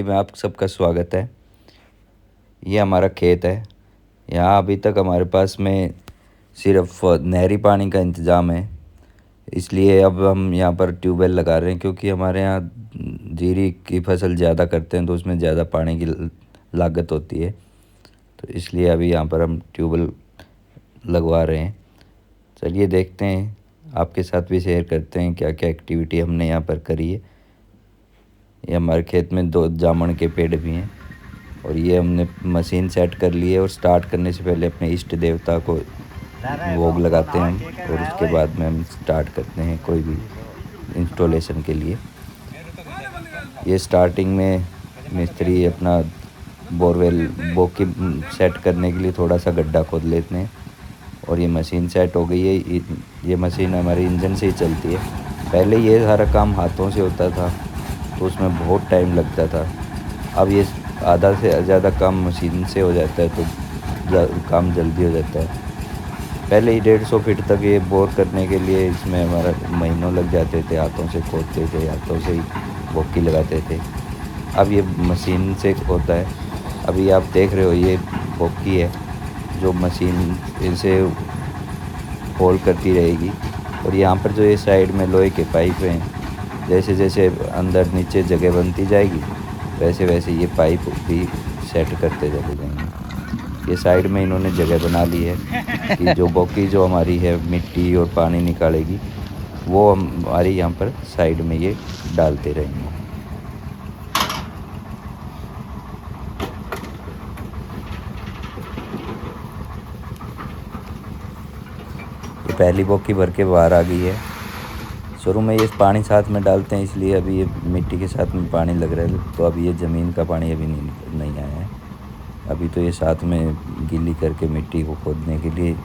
प्रणाली में आप सबका स्वागत है। ये हमारा खेत है। यहाँ अभी तक हमारे पास में सिर्फ नहरी पानी का इंतज़ाम है, इसलिए अब हम यहाँ पर ट्यूबवेल लगा रहे हैं, क्योंकि हमारे यहाँ जीरी की फसल ज़्यादा करते हैं तो उसमें ज़्यादा पानी की लागत होती है। तो इसलिए अभी यहाँ पर हम ट्यूबवेल लगवा रहे हैं। चलिए देखते हैं, आपके साथ भी शेयर करते हैं क्या क्या एक्टिविटी हमने यहाँ पर करी है। ये हमारे खेत में 2 जामुन के पेड़ भी हैं और ये हमने मशीन सेट कर ली है। और स्टार्ट करने से पहले अपने इष्ट देवता को भोग लगाते हैं हम, और उसके बाद में हम स्टार्ट करते हैं कोई भी इंस्टॉलेशन के लिए। ये स्टार्टिंग में मिस्त्री अपना बोरवेल बोकी सेट करने के लिए थोड़ा सा गड्ढा खोद लेते हैं और ये मशीन सेट हो गई है। ये मशीन हमारी इंजन से ही चलती है। पहले ये सारा काम हाथों से होता था तो उसमें बहुत टाइम लगता था। अब ये आधा से ज़्यादा काम मशीन से हो जाता है तो काम जल्दी हो जाता है। पहले ही 150 फीट तक ये बोर करने के लिए इसमें हमारा महीनों लग जाते थे, हाथों से खोदते थे, हाथों से ही बोकी लगाते थे। अब ये मशीन से होता है। अभी आप देख रहे हो ये बोकी है जो मशीन इसे होल करती रहेगी। और यहाँ पर जो ये साइड में लोहे के पाइप हैं, जैसे जैसे अंदर नीचे जगह बनती जाएगी वैसे वैसे ये पाइप भी सेट करते चले जाएंगे। ये साइड में इन्होंने जगह बना ली है कि जो बोकी जो हमारी है मिट्टी और पानी निकालेगी वो हमारी यहाँ पर साइड में ये डालते रहेंगे। ये पहली बोकी भर के बाहर आ गई है। शुरू में ये पानी साथ में डालते हैं, इसलिए अभी ये मिट्टी के साथ में पानी लग रहा है, तो अभी ये ज़मीन का पानी अभी नहीं आया है। अभी तो ये साथ में गीली करके मिट्टी को खोदने के लिए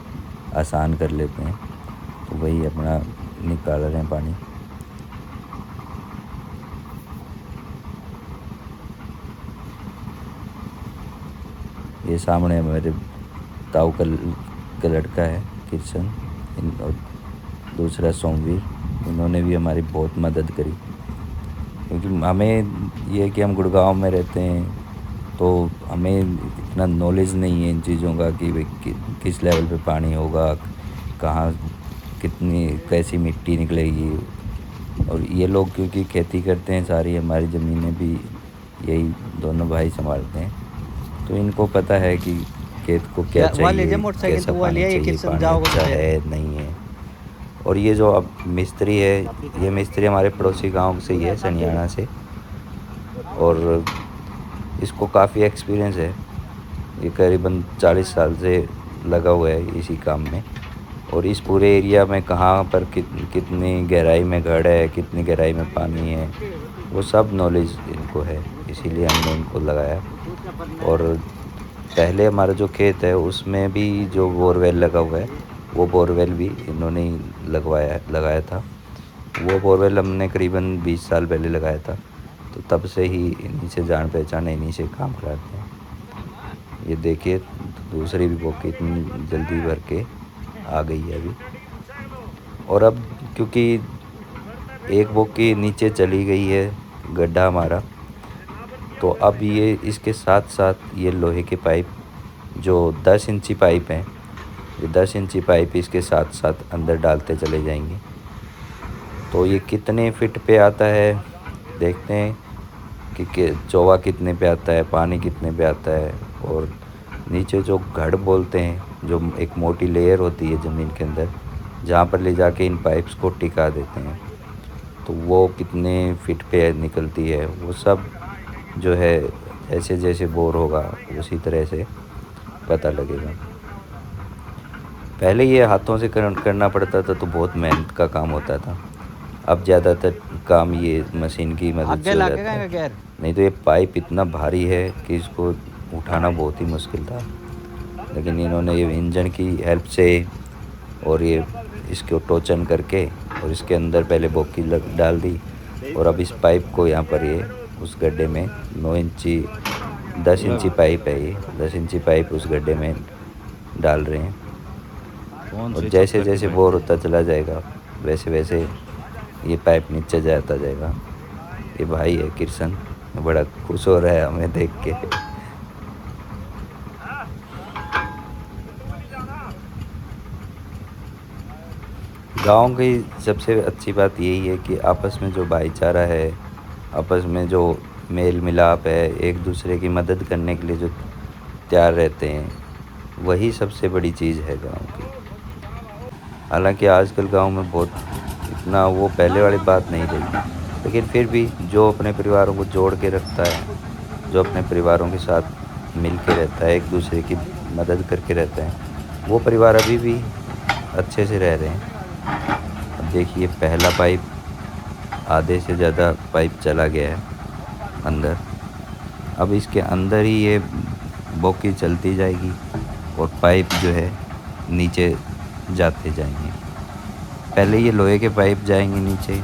आसान कर लेते हैं, तो वही अपना निकाल रहे हैं पानी। ये सामने हमारे ताऊ का लड़का है किशन, और दूसरा सोमवीर। इन्होंने भी हमारी बहुत मदद करी, क्योंकि हमें ये कि हम गुड़गांव में रहते हैं तो हमें इतना नॉलेज नहीं है इन चीज़ों का कि भाई किस लेवल पे पानी होगा, कहाँ कितनी कैसी मिट्टी निकलेगी। और ये लोग क्योंकि खेती करते हैं, सारी हमारी ज़मीनें भी यही दोनों भाई संभालते हैं, तो इनको पता है कि खेत को क्या चाहिए, कैसा पानी चाहिए, पानी अच्छा है नहीं है। और ये जो अब मिस्त्री है, ये मिस्त्री हमारे पड़ोसी गांव से ही है, सनियाना से, और इसको काफ़ी एक्सपीरियंस है। ये करीबन 40 साल से लगा हुआ है इसी काम में। और इस पूरे एरिया में कहाँ पर कितनी गहराई में घड़ है, कितनी गहराई में पानी है, वो सब नॉलेज इनको है, इसीलिए हमने इनको लगाया। और पहले हमारा जो खेत है उसमें भी जो बोरवेल लगा हुआ है वो बोरवेल भी इन्होंने ही लगाया था। वो बोरवेल हमने करीबन 20 साल पहले लगाया था, तो तब से ही इन्हीं से जान पहचान है, इन्हीं से काम कराते हैं। ये देखिए दूसरी भी बोकी इतनी जल्दी भर के आ गई है अभी। और अब क्योंकि एक बोकी नीचे चली गई है गड्ढा हमारा, तो अब ये इसके साथ साथ ये लोहे के पाइप जो 10 इंची पाइप हैं, ये 10 इंची पाइप इसके साथ साथ अंदर डालते चले जाएंगे। तो ये कितने फिट पे आता है देखते हैं कि चौवा कितने पे आता है, पानी कितने पे आता है। और नीचे जो घड़ बोलते हैं, जो एक मोटी लेयर होती है ज़मीन के अंदर, जहाँ पर ले जाके इन पाइप्स को टिका देते हैं, तो वो कितने फिट पे निकलती है वो सब जो है जैसे जैसे बोर होगा उसी तरह से पता लगेगा। पहले ये हाथों से करना पड़ता था तो बहुत मेहनत का काम होता था। अब ज़्यादातर काम ये मशीन की मदद से हो जाता है। नहीं तो ये पाइप इतना भारी है कि इसको उठाना बहुत ही मुश्किल था, लेकिन इन्होंने ये इंजन की हेल्प से और ये इसको टोचन करके और इसके अंदर पहले बोकी डाल दी, और अब इस पाइप को यहाँ पर ये उस गड्ढे में 9 इंची 10 इंची पाइप है, ये 10 इंची पाइप उस गड्ढे में डाल रहे हैं। और जैसे जैसे बोर होता चला जाएगा वैसे वैसे ये पाइप नीचे जाता जाएगा। ये भाई है किशन, बड़ा खुश हो रहा है हमें देख के। गांव की सबसे अच्छी बात यही है कि आपस में जो भाईचारा है, आपस में जो मेल मिलाप है, एक दूसरे की मदद करने के लिए जो तैयार रहते हैं, वही सबसे बड़ी चीज़ है गांव की। हालांकि आजकल गांव में बहुत इतना वो पहले वाली बात नहीं रही, लेकिन फिर भी जो अपने परिवारों को जोड़ के रखता है, जो अपने परिवारों के साथ मिल के रहता है, एक दूसरे की मदद करके रहता है, वो परिवार अभी भी अच्छे से रह रहे हैं। अब देखिए पहला पाइप, आधे से ज़्यादा पाइप चला गया है अंदर। अब इसके अंदर ही ये बोकी चलती जाएगी और पाइप जो है नीचे जाते जाएंगे। पहले ये लोहे के पाइप जाएंगे नीचे,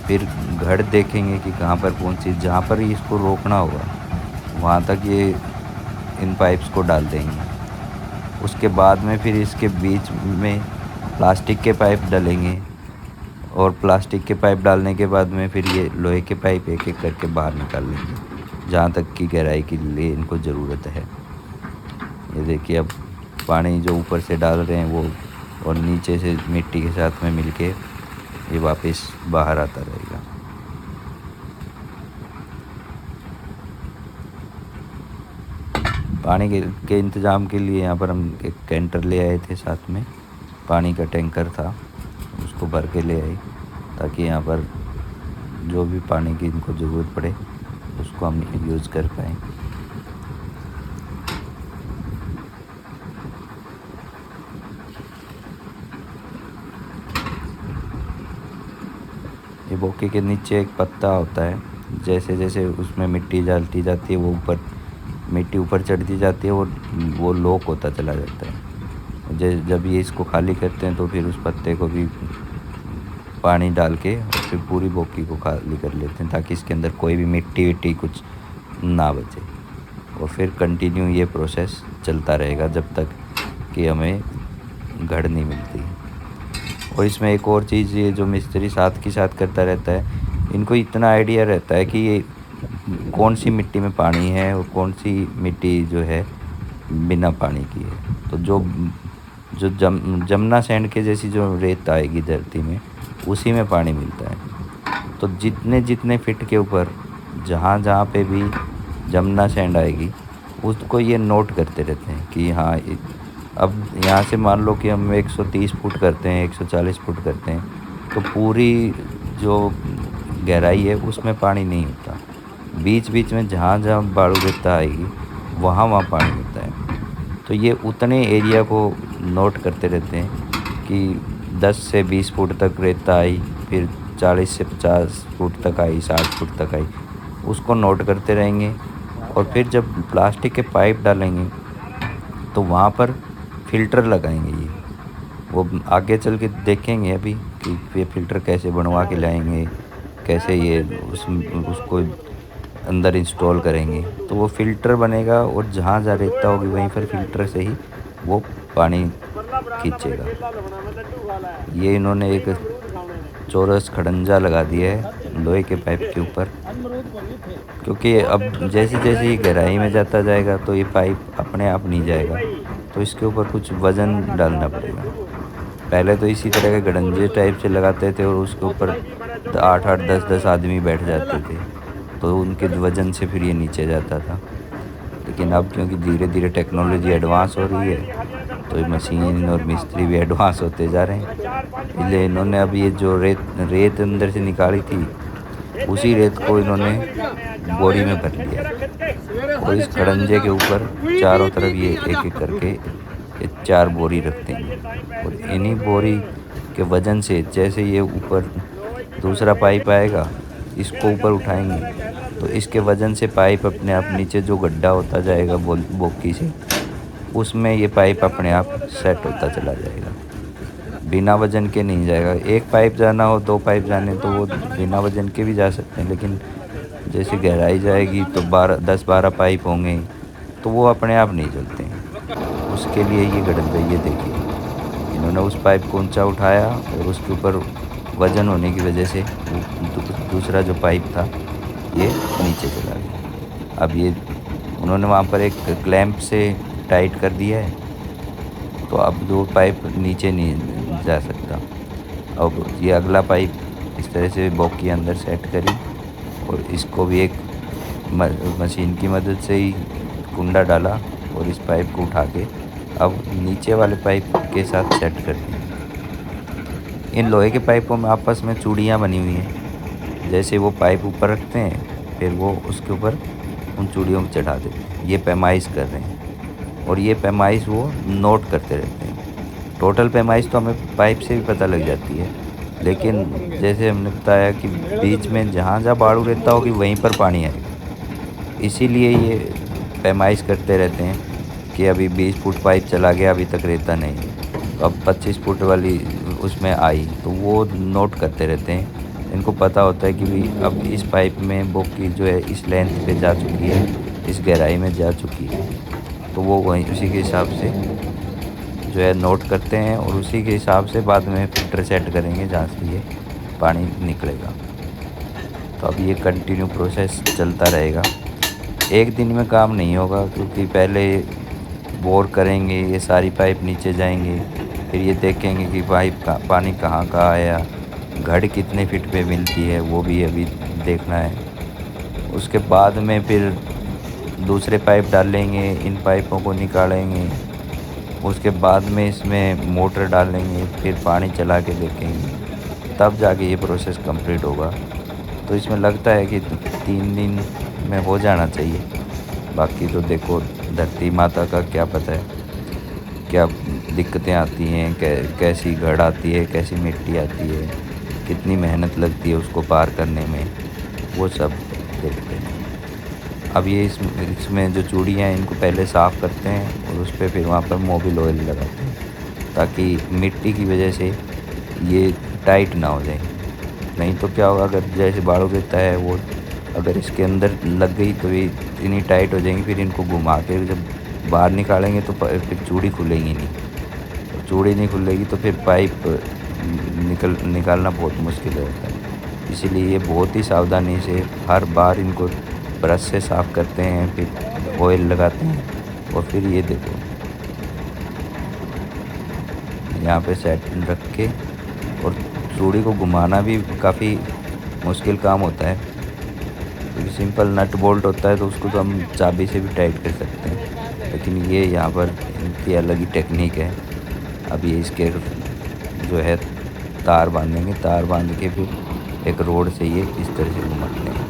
फिर घड़ देखेंगे कि कहाँ पर पहुँची, जहाँ पर इसको रोकना होगा वहाँ तक ये इन पाइप्स को डाल देंगे। उसके बाद में फिर इसके बीच में प्लास्टिक के पाइप डालेंगे और प्लास्टिक के पाइप डालने के बाद में फिर ये लोहे के पाइप एक एक करके बाहर निकाल लेंगे जहाँ तक की गहराई के लिए इनको ज़रूरत है। ये देखिए अब पानी जो ऊपर से डाल रहे हैं वो और नीचे से मिट्टी के साथ में मिलके ये वापस बाहर आता रहेगा। पानी के इंतज़ाम के लिए यहाँ पर हम एक कैंटर ले आए थे, साथ में पानी का टैंकर था, उसको भर के ले आए ताकि यहाँ पर जो भी पानी की इनको ज़रूरत पड़े उसको हम यूज़ कर पाएँ। ये बोके के नीचे एक पत्ता होता है, जैसे जैसे उसमें मिट्टी डालती जाती है वो मिट्टी ऊपर चढ़ती जाती है और वो लॉक होता चला जाता है। जब ये इसको खाली करते हैं तो फिर उस पत्ते को भी पानी डाल के और फिर पूरी बोकी को खाली कर लेते हैं ताकि इसके अंदर कोई भी मिट्टी विट्टी कुछ ना बचे। और फिर कंटिन्यू ये प्रोसेस चलता रहेगा जब तक कि हमें घड़ नहीं मिलती। और इसमें एक और चीज़, ये जो मिस्त्री साथ की साथ करता रहता है, इनको इतना आइडिया रहता है कि ये कौन सी मिट्टी में पानी है और कौन सी मिट्टी जो है बिना पानी की है। तो जो जमुना सैंड के जैसी जो रेत आएगी धरती में, उसी में पानी मिलता है। तो जितने जितने फिट के ऊपर जहाँ जहाँ पे भी जमुना सैंड आएगी उसको ये नोट करते रहते हैं कि हाँ, अब यहाँ से मान लो कि हम 130 फुट करते हैं, 140 फुट करते हैं, तो पूरी जो गहराई है उसमें पानी नहीं होता। बीच बीच में जहाँ जहाँ बालू रेता आएगी वहाँ वहाँ पानी होता है। तो ये उतने एरिया को नोट करते रहते हैं कि 10 से 20 फुट तक रेता आई, फिर 40 से 50 फुट तक आई, 60 फुट तक आई, उसको नोट करते रहेंगे। और फिर जब प्लास्टिक के पाइप डालेंगे तो वहाँ पर फ़िल्टर लगाएंगे। ये वो आगे चल के देखेंगे अभी कि ये फ़िल्टर कैसे बनवा के लाएंगे, कैसे ये उसको अंदर इंस्टॉल करेंगे। तो वो फ़िल्टर बनेगा और जहाँ जहाँ रेता होगी वहीं पर फ़िल्टर से ही वो पानी खींचेगा। ये इन्होंने एक चौरस खड़ंजा लगा दिया है लोहे के पाइप के ऊपर, क्योंकि अब जैसे जैसे ये गहराई में जाता जाएगा तो ये पाइप अपने आप नहीं जाएगा, तो इसके ऊपर कुछ वज़न डालना पड़ेगा। पहले तो इसी तरह के गड़ंजे टाइप से लगाते थे और उसके ऊपर 8-8 10-10 आदमी बैठ जाते थे, तो उनके वज़न से फिर ये नीचे जाता था। लेकिन अब क्योंकि धीरे धीरे टेक्नोलॉजी एडवांस हो रही है तो ये मशीन और मिस्त्री भी एडवांस होते जा रहे हैं, इसलिए इन्होंने अब ये जो रेत अंदर से निकाली थी उसी रेत को इन्होंने बोरी में भर लिया और इस खड़ंजे के ऊपर चारों तरफ ये एक एक करके ये 4 बोरी रखते हैं। और इन्हीं बोरी के वज़न से जैसे ये ऊपर दूसरा पाइप आएगा, इसको ऊपर उठाएंगे तो इसके वज़न से पाइप अपने आप नीचे जो गड्ढा होता जाएगा बोकी से, उसमें ये पाइप अपने आप सेट होता चला जाएगा, बिना वज़न के नहीं जाएगा। एक पाइप जाना हो, 2 पाइप जाने तो वो बिना वज़न के भी जा सकते हैं, लेकिन जैसे गहराई जाएगी तो 10-12 पाइप होंगे तो वो अपने आप नहीं चलते हैं। उसके लिए ये गड़ंजा, ये देखिए इन्होंने उस पाइप को ऊंचा उठाया और उसके ऊपर वज़न होने की वजह से दूसरा जो पाइप था ये नीचे चला गया। अब ये उन्होंने वहाँ पर एक क्लैंप से टाइट कर दिया है, तो अब वो पाइप नीचे नहीं जा सकता। अब ये अगला पाइप इस तरह से बॉक के अंदर सेट करी और इसको भी एक मशीन की मदद से ही कुंडा डाला और इस पाइप को उठा के अब नीचे वाले पाइप के साथ सेट कर दिया। इन लोहे के पाइपों में आपस में चूड़ियाँ बनी हुई हैं। जैसे वो पाइप ऊपर रखते हैं, फिर वो उसके ऊपर उन चूड़ियों को चढ़ा देते हैं। ये पैमाइश कर रहे हैं और ये पैमाइश वो नोट करते रहते हैं। टोटल पैमाइश तो हमें पाइप से भी पता लग जाती है, लेकिन जैसे हमने बताया कि बीच में जहाँ जहाँ बालू रेता होगी वहीं पर पानी आएगा। इसीलिए ये पैमाइश करते रहते हैं कि अभी 20 फुट पाइप चला गया, अभी तक रेता नहीं है, तो अब 25 फुट वाली उसमें आई, तो वो नोट करते रहते हैं। इनको पता होता है कि भाई अब इस पाइप में बोकी जो है इस लेंथ पे जा चुकी है, इस गहराई में जा चुकी है, तो वो वहीं उसी के हिसाब से जो है नोट करते हैं और उसी के हिसाब से बाद में फिल्टर सेट करेंगे जहाँ से ये पानी निकलेगा। तो अब ये कंटिन्यू प्रोसेस चलता रहेगा। एक दिन में काम नहीं होगा, क्योंकि पहले बोर करेंगे, ये सारी पाइप नीचे जाएंगे, फिर ये देखेंगे कि पाइप का पानी कहाँ कहाँ आया, घड़ कितने फीट पे मिलती है वो भी अभी देखना है। उसके बाद में फिर दूसरे पाइप डालेंगे, इन पाइपों को निकालेंगे, उसके बाद में इसमें मोटर डालेंगे, फिर पानी चला के देखेंगे, तब जाके ये प्रोसेस कंप्लीट होगा। तो इसमें लगता है कि 3 दिन में हो जाना चाहिए। बाकी तो देखो धरती माता का क्या पता है क्या दिक्कतें आती हैं, कैसी घड़ आती है, कैसी मिट्टी आती है, कितनी मेहनत लगती है उसको पार करने में, वो सब देखते हैं। अब ये इसमें जो चूड़ियाँ हैं इनको पहले साफ़ करते हैं और उस पर फिर वहाँ पर मोबिल ऑयल लगाते हैं, ताकि मिट्टी की वजह से ये टाइट ना हो जाए। नहीं तो क्या होगा, अगर जैसे बालू रहता है वो अगर इसके अंदर लग गई तो ये इतनी टाइट हो जाएंगी, फिर इनको घुमा के जब बाहर निकालेंगे तो फिर चूड़ी खुलेगी नहीं, और चूड़ी नहीं खुलेगी तो फिर पाइप निकालना बहुत मुश्किल रहता है। इसीलिए ये बहुत ही सावधानी से हर बार इनको ब्रश से साफ़ करते हैं, फिर ऑयल लगाते हैं और फिर ये देखो यहाँ पे सेट रख के, और चूड़ी को घुमाना भी काफ़ी मुश्किल काम होता है, क्योंकि सिंपल नट बोल्ट होता है तो उसको तो हम चाबी से भी टाइट कर सकते हैं, लेकिन ये यहाँ पर इनकी अलग ही टेक्निक है। अब ये इसके जो है तार बांधेंगे, तार बांध के फिर एक रोड से ये इस तरह से घुमाते हैं,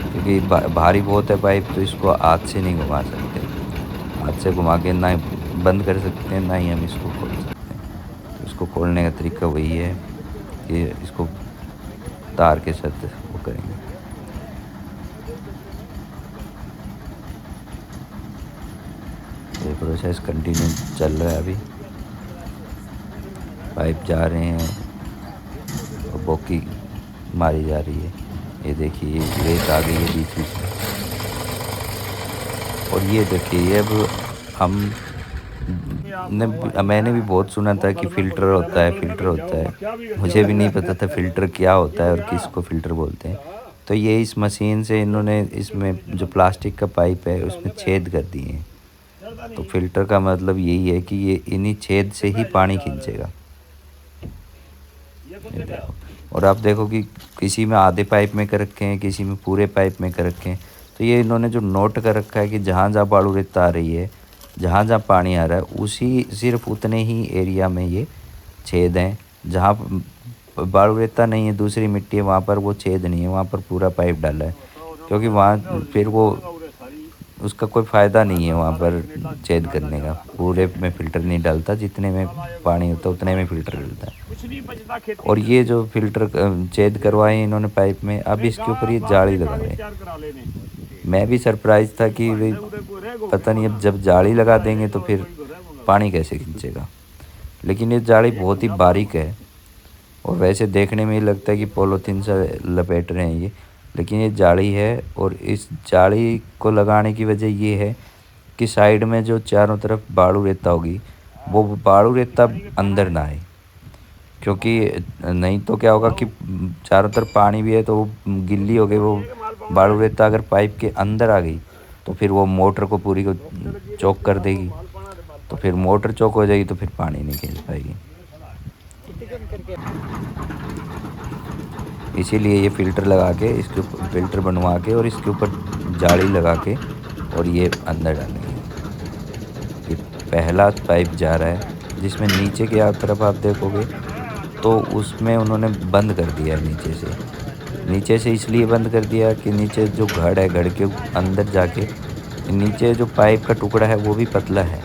क्योंकि भारी बहुत है पाइप, तो इसको हाथ से नहीं घुमा सकते। हाथ से घुमा के ना बंद कर सकते हैं, ना ही हम इसको खोल सकते हैं। तो इसको खोलने का तरीका वही है कि इसको तार के साथ वो करेंगे। ये प्रोसेस कंटिन्यू चल रहा है। अभी पाइप जा रहे हैं और बोकी मारी जा रही है। ये देखिए रेत आ गई है बीच बीच में, और ये देखिए अब मैंने भी बहुत सुना था कि फ़िल्टर होता है, फ़िल्टर होता है। मुझे भी नहीं पता था फ़िल्टर क्या होता है और किसको फ़िल्टर बोलते हैं। तो ये इस मशीन से इन्होंने इसमें जो प्लास्टिक का पाइप है उसमें छेद कर दिए हैं। तो फ़िल्टर का मतलब यही है कि ये इन्हीं छेद से ही पानी खींचेगा। और आप देखो कि किसी में आधे पाइप में कर रखे हैं, किसी में पूरे पाइप में कर रखे हैं। तो ये इन्होंने जो नोट कर रखा है कि जहाँ जहाँ बालू रेता आ रही है, जहाँ जहाँ पानी आ रहा है, उसी सिर्फ उतने ही एरिया में ये छेद हैं। जहाँ बालू रेता नहीं है, दूसरी मिट्टी है, वहाँ पर वो छेद नहीं है, वहाँ पर पूरा पाइप डाला है, क्योंकि वहाँ फिर वो उसका कोई फ़ायदा नहीं है वहाँ पर छेद करने का। पूरे में फ़िल्टर नहीं डालता, जितने में पानी होता है उतने में फ़िल्टर डालता है। और ये जो फ़िल्टर छेद करवाए हैं इन्होंने पाइप में, अब इसके ऊपर ये जाली लगा रहे हैं। मैं भी सरप्राइज़ था कि भाई पता नहीं अब जब जाली लगा देंगे तो फिर पानी कैसे खींचेगा। लेकिन ये जाली बहुत ही बारीक है, और वैसे देखने में ही लगता है कि पॉलीथीन से लपेट रहे हैं ये, लेकिन ये जाली है। और इस जाली को लगाने की वजह ये है कि साइड में जो चारों तरफ बालू रेता होगी, वो बालू रेता अंदर ना आए, क्योंकि नहीं तो क्या होगा कि चारों तरफ पानी भी है तो वो गिल्ली हो गई, वो बालू रेता अगर पाइप के अंदर आ गई तो फिर वो मोटर को पूरी को चौक कर देगी। तो फिर मोटर चौक हो जाएगी तो फिर पानी नहीं खींच पाएगी। इसीलिए ये फ़िल्टर लगा के इसके ऊपर फ़िल्टर बनवा के और इसके ऊपर जाली लगा के और ये अंदर डालेंगे। ये पहला पाइप जा रहा है जिसमें नीचे की तरफ आप देखोगे तो उसमें उन्होंने बंद कर दिया है नीचे से इसलिए बंद कर दिया कि नीचे जो घड़ है, घड़ के अंदर जाके नीचे जो पाइप का टुकड़ा है वो भी पतला है।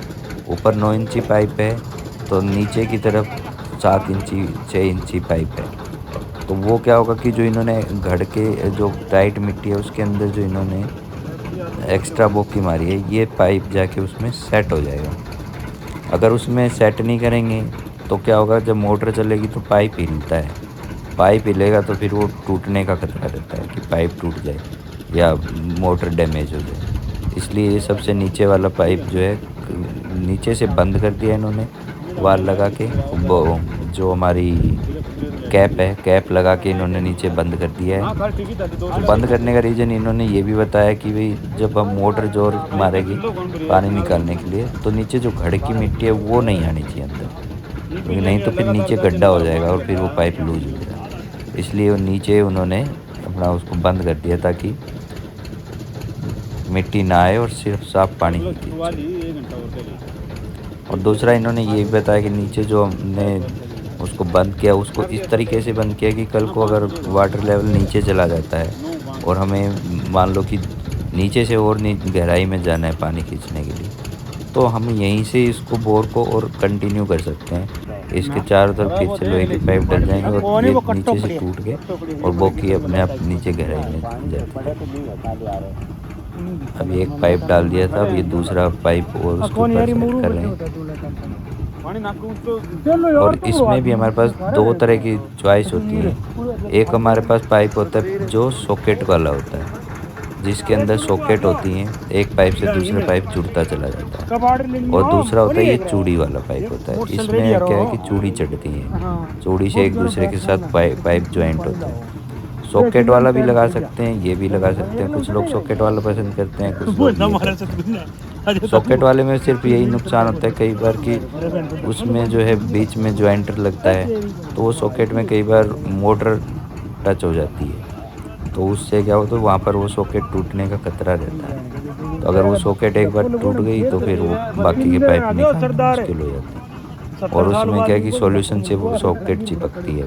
ऊपर 9 इंची पाइप है तो नीचे की तरफ 7 इंची 6 इंची पाइप है। तो वो क्या होगा कि जो इन्होंने घड़ के जो टाइट मिट्टी है उसके अंदर जो इन्होंने एक्स्ट्रा बोकी मारी है, ये पाइप जाके उसमें सेट हो जाएगा। अगर उसमें सेट नहीं करेंगे तो क्या होगा, जब मोटर चलेगी तो पाइप हिलता है। पाइप हिलेगा तो फिर वो टूटने का खतरा रहता है कि पाइप टूट जाए या मोटर डैमेज हो जाए। इसलिए ये सबसे नीचे वाला पाइप जो है नीचे से बंद कर दिया इन्होंने वाल लगा के। वो जो हमारी कैप है, कैप लगा के इन्होंने नीचे बंद कर दिया है। तो बंद करने का रीज़न इन्होंने ये भी बताया कि भाई जब हम मोटर जोर मारेगी पानी निकालने के लिए तो नीचे जो घड़ की मिट्टी है वो नहीं आनी चाहिए अंदर, क्योंकि नहीं तो फिर नीचे गड्ढा हो जाएगा और फिर वो पाइप लूज हो जाएगा। इसलिए वो नीचे उन्होंने अपना उसको बंद कर दिया ताकि मिट्टी ना आए और सिर्फ साफ पानी ही। और दूसरा इन्होंने ये भी बताया कि नीचे जो हमने उसको बंद किया उसको इस तरीके से बंद किया कि कल को अगर वाटर लेवल नीचे चला जाता है और हमें मान लो कि नीचे से और गहराई में जाना है पानी खींचने के लिए, तो हम यहीं से इसको बोर को और कंटिन्यू कर सकते हैं। इसके चारों तरफ फिर से लोहे की पाइप डल जाएंगे और ये नीचे से टूट के और बोकी अपने आप नीचे गहराई में जाती है। अब एक पाइप डाल दिया था, अब ये दूसरा पाइप और उसके ऊपर सेट कर रहे हैं। और इसमें भी हमारे पास 2 तरह की चॉइस होती है। एक हमारे पास पाइप होता है जो सॉकेट वाला होता है, जिसके अंदर सॉकेट होती हैं, एक पाइप से दूसरा पाइप जुड़ता चला जाता है। और दूसरा होता है ये चूड़ी वाला पाइप होता है। इसमें क्या है कि चूड़ी चढ़ती है, चूड़ी से एक दूसरे के साथ पाइप ज्वाइंट होता है। सॉकेट वाला भी लगा सकते हैं, ये भी लगा सकते हैं। कुछ लोग सॉकेट वाला पसंद करते हैं, कुछ लोग सॉकेट वाले में सिर्फ यही नुकसान होता है कई बार कि उसमें जो है बीच में ज्वाइंटर लगता है, तो वो सॉकेट में कई बार मोटर टच हो जाती है, तो उससे क्या होता है वहाँ पर वो सॉकेट टूटने का खतरा रहता है। तो अगर वो सॉकेट एक बार टूट गई तो फिर वो बाकी के पाइप निकालना मुश्किल हो जाता है। और उसमें क्या है कि सॉल्यूशन से वो सॉकेट चिपकती है।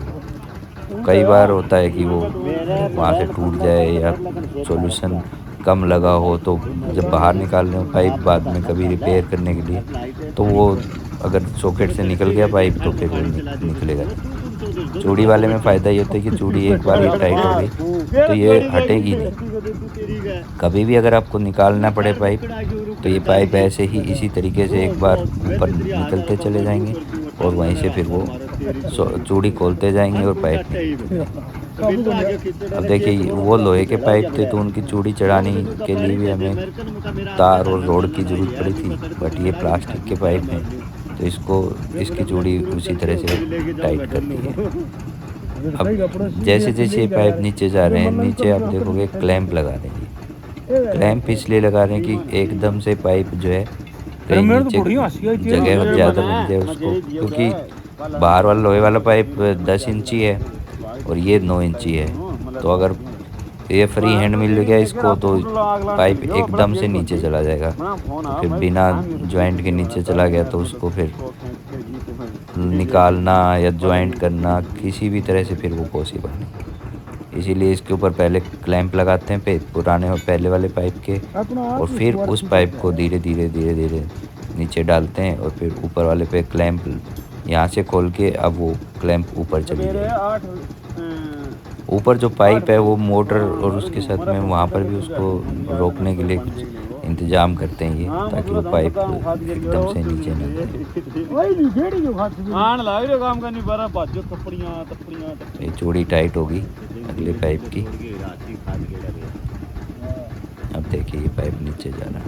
कई बार होता है कि वो वहाँ से टूट जाए या सॉल्यूशन कम लगा हो, तो जब बाहर निकालने हो पाइप बाद में कभी रिपेयर करने के लिए, तो वो अगर सॉकेट से निकल गया पाइप तो फिर वो निकलेगा नहीं। चूड़ी वाले में फ़ायदा ये होता है कि चूड़ी एक बार ये टाइट हो गई तो ये हटेगी नहीं। कभी भी अगर आपको निकालना पड़े पाइप तो ये पाइप ऐसे ही इसी तरीके से एक बार ऊपर निकलते चले जाएंगे और वहीं से फिर वो चूड़ी खोलते जाएंगे और पाइप निकलते जाएंगे। अब देखिए वो लोहे के पाइप थे तो उनकी चूड़ी चढ़ाने के लिए भी हमें तार और रोड की ज़रूरत पड़ी थी, बट ये प्लास्टिक के पाइप हैं तो इसकी चूड़ी उसी तरह से टाइट कर दी है। अब जैसे जैसे ये पाइप नीचे जा रहे हैं, नीचे आप देखोगे क्लैंप लगा रहे हैं। क्लैंप इसलिए लगा रहे हैं कि एकदम से पाइप जो है कहीं नीचे जगह ज़्यादा बन जाए उसको, क्योंकि बाहर वाला लोहे वाला पाइप 10 इंची है और ये 9 इंची है। तो अगर ये फ्री हैंड मिल गया इसको तो पाइप एकदम से नीचे चला जाएगा, तो फिर बिना जॉइंट के नीचे चला गया तो उसको फिर निकालना या जॉइंट करना किसी भी तरह से फिर वो पॉसिबल नहीं। इसीलिए इसके ऊपर पहले क्लैंप लगाते हैं पुराने और पहले वाले पाइप के, और फिर उस पाइप को धीरे धीरे नीचे डालते हैं और फिर ऊपर वाले पे क्लैंप यहाँ से खोल के अब वो क्लैंप ऊपर चली जाए। ऊपर जो पाइप है वो मोटर और उसके साथ में वहाँ पर भी उसको रोकने के लिए कुछ इंतज़ाम करते हैं ये, ताकि वो पाइप एकदम से नीचे न जाए। ये चूड़ी टाइट होगी अगले पाइप की। अब देखिए ये पाइप नीचे जा रहा है।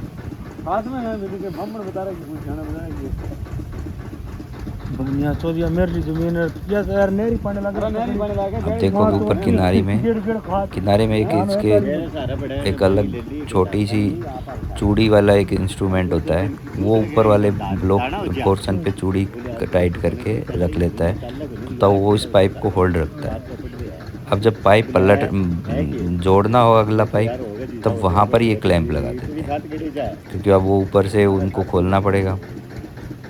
दुनिया चौधरी मेरी जमीन या तो यार नहरी पानी लग रहा है। अब देखोगे ऊपर किनारे में एक इसके एक अलग छोटी सी चूड़ी वाला एक इंस्ट्रूमेंट होता है, वो ऊपर वाले ब्लॉक पोर्शन पे चूड़ी टाइट करके रख लेता है, तो तब वो इस पाइप को होल्ड रखता है। अब जब पाइप जोड़ना हो अगला पाइप, तब वहाँ पर ये क्लैंप लगा देते हैं, क्योंकि अब वो ऊपर से उनको खोलना पड़ेगा,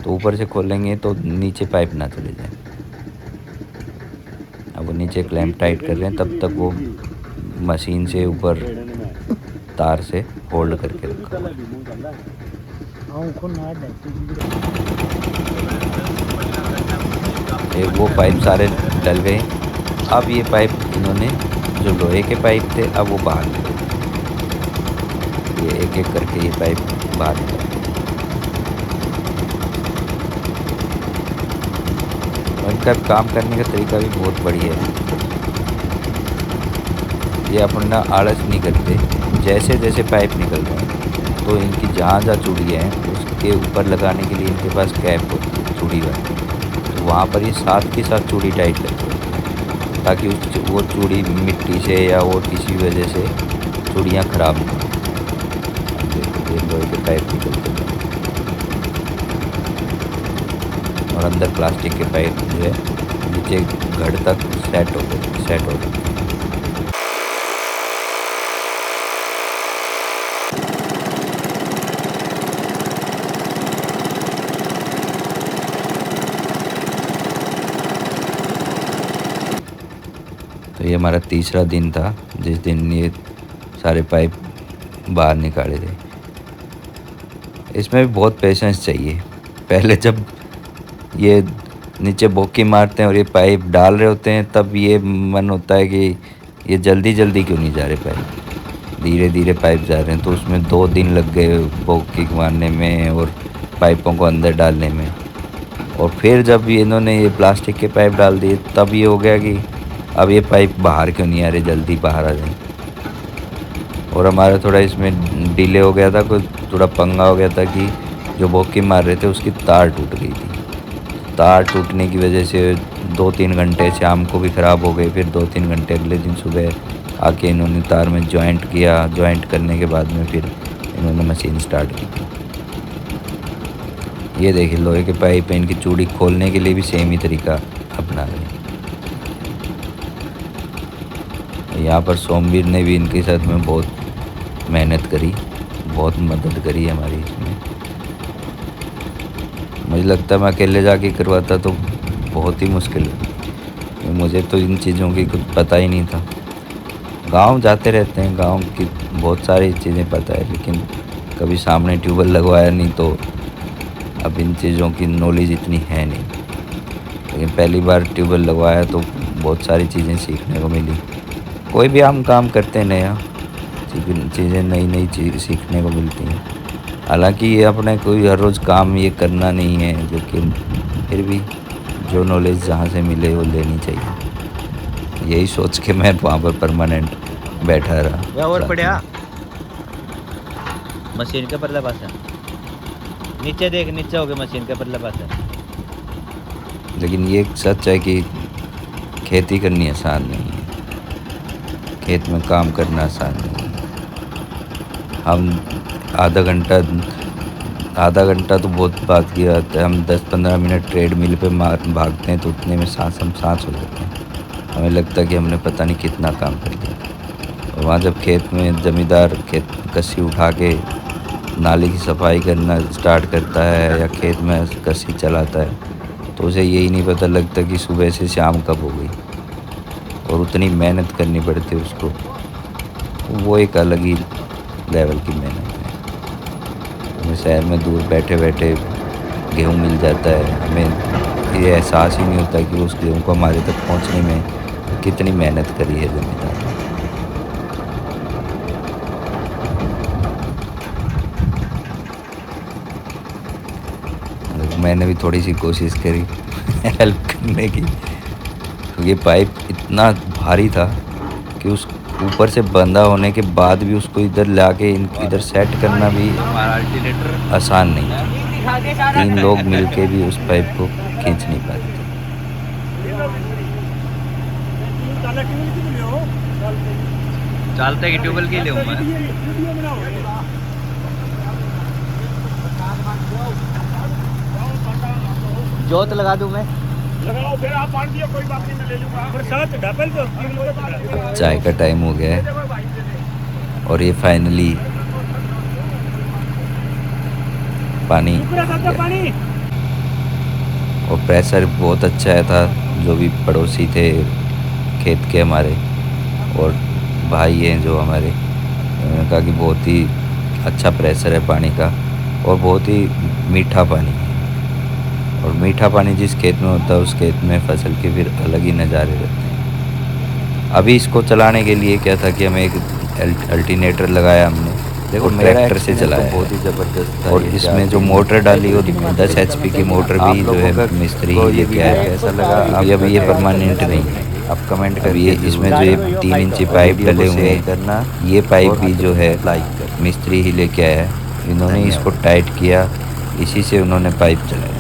तो ऊपर से खोलेंगे तो नीचे पाइप ना चले जाए। अब वो नीचे क्लैंप टाइट कर रहे हैं, तब तक वो मशीन से ऊपर तार से होल्ड करके रखा हुआ है। एक वो पाइप सारे डल गए। अब ये पाइप इन्होंने जो लोहे के पाइप थे, अब वो बाहर निकल गए। ये एक एक करके ये पाइप बाहर निकल गए। और इनका काम करने का तरीका भी बहुत बढ़िया है। ये अपना आलस नहीं करते, जैसे जैसे पाइप निकल रहे हैं तो इनकी जहाँ जहाँ चूड़ी है उसके ऊपर लगाने के लिए इनके पास कैप होती है चूड़ी वाली, तो वहाँ पर ये साथ के साथ चूड़ी टाइट करते हैं, ताकि वो चूड़ी मिट्टी से या और किसी वजह से चूड़ियाँ ख़राब नहीं हों। देखो ये लोहे के पाइप निकलते हैं और अंदर प्लास्टिक के पाइप जो है नीचे घड़ तक सेट हो गए। तो ये हमारा तीसरा दिन था, जिस दिन ये सारे पाइप बाहर निकाले थे। इसमें भी बहुत पेशेंस चाहिए। पहले जब ये नीचे बोकी मारते हैं और ये पाइप डाल रहे होते हैं, तब ये मन होता है कि ये जल्दी जल्दी क्यों नहीं जा रहे पाइप, धीरे धीरे पाइप जा रहे हैं। तो उसमें 2 दिन लग गए बोकी मारने में और पाइपों को अंदर डालने में। और फिर जब इन्होंने ये प्लास्टिक के पाइप डाल दिए, तब ये हो गया कि अब ये पाइप बाहर क्यों नहीं आ रहे, जल्दी बाहर आ जाए। और हमारा थोड़ा इसमें डिले हो गया था, कोई थोड़ा पंगा हो गया था कि जो बोकी मार रहे थे उसकी तार टूट गई थी। तार टूटने की वजह से 2-3 घंटे शाम को भी ख़राब हो गए। फिर 2-3 घंटे अगले दिन सुबह आके इन्होंने तार में जॉइंट किया। जॉइंट करने के बाद में फिर इन्होंने मशीन स्टार्ट की थी। ये देखिए लोहे के पाइप है, इनकी चूड़ी खोलने के लिए भी सेम ही तरीका अपना रहे हैं। यहाँ पर सोमवीर ने भी इनके साथ में बहुत मेहनत करी, बहुत मदद करी हमारी इसमें। मुझे लगता है मैं अकेले जाके करवाता तो बहुत ही मुश्किल है, मुझे तो इन चीज़ों की कुछ पता ही नहीं था। गांव जाते रहते हैं, गांव की बहुत सारी चीज़ें पता है, लेकिन कभी सामने ट्यूबवेल लगवाया नहीं, तो अब इन चीज़ों की नॉलेज इतनी है नहीं। लेकिन पहली बार ट्यूबवेल लगवाया तो बहुत सारी चीज़ें सीखने को मिली। कोई भी हम काम करते हैं नया, चीज़ें नई नई चीज़ सीखने को मिलती हैं। हालांकि ये अपने कोई हर रोज़ काम ये करना नहीं है, लेकिन फिर भी जो नॉलेज जहाँ से मिले वो लेनी चाहिए। यही सोच के मैं वहाँ पर परमानेंट बैठा रहा। और बढ़िया मशीन के परले पास है, नीचे देख, नीचे हो गए मशीन के परले पास है। लेकिन ये सच है कि खेती करनी आसान नहीं है, खेत में काम करना आसान नहीं है। हम आधा घंटा तो बहुत बात की बात है, हम 10-15 मिनट ट्रेड मिल पे भागते हैं तो उतने में हम सांस हो जाते हैं। हमें लगता है कि हमने पता नहीं कितना काम कर लिया। और वहाँ जब खेत में ज़मींदार खेत कस्सी उठा के नाली की सफाई करना स्टार्ट करता है या खेत में कस्सी चलाता है, तो उसे यही नहीं पता लगता कि सुबह से शाम कब हो गई, और उतनी मेहनत करनी पड़ती है उसको। वो एक अलग ही लेवल की मेहनत है। हमें शहर में दूर बैठे बैठे गेहूँ मिल जाता है, हमें ये एहसास ही नहीं होता कि उस गेहूँ को हमारे तक पहुँचने में कितनी मेहनत करी है ज़मींदार ने। मैंने भी थोड़ी सी कोशिश करी हेल्प करने की, तो ये पाइप इतना भारी था कि उस ऊपर से बंधा होने के बाद भी उसको इधर लाके इधर सेट करना भी आसान नहीं था। 3 लोग मिलके भी उस पाइप को खींच नहीं पाते थे। चलते की ट्यूबवेल के लिए हूँ मैं। जोत लगा दूँ मैं? लगाओ फिर आप मान दिया कोई बात नहीं मैं ले लूंगा पर साथ डबल तो 3 लोग चाय का टाइम हो गया है और ये फाइनली पानी आ गया। और प्रेशर बहुत अच्छा आया था। जो भी पड़ोसी थे खेत के हमारे और भाई हैं जो हमारे, उन्होंने कहा कि बहुत ही अच्छा प्रेशर है पानी का और बहुत ही मीठा पानी है। और मीठा पानी जिस खेत में होता है उस खेत में फसल के फिर अलग ही नज़ारे रहते हैं। अभी इसको चलाने के लिए क्या था कि हमें एक अल्टरनेटर लगाया हमने, देखो ट्रैक्टर से चलाया तो बहुत ही ज़बरदस्त था। और इसमें जो मोटर डाली वो 10 HP की मोटर भी जो है मिस्त्री ही लेके आया। कैसा लगा अभी ये परमानेंट नहीं है, आप कमेंट करिए। इसमें जो ये 3 इंची पाइप डले हुए हैं, ये पाइप भी जो है मिस्त्री ही लेके आया है। इन्होंने इसको टाइट किया, इसी से उन्होंने पाइप चलाया।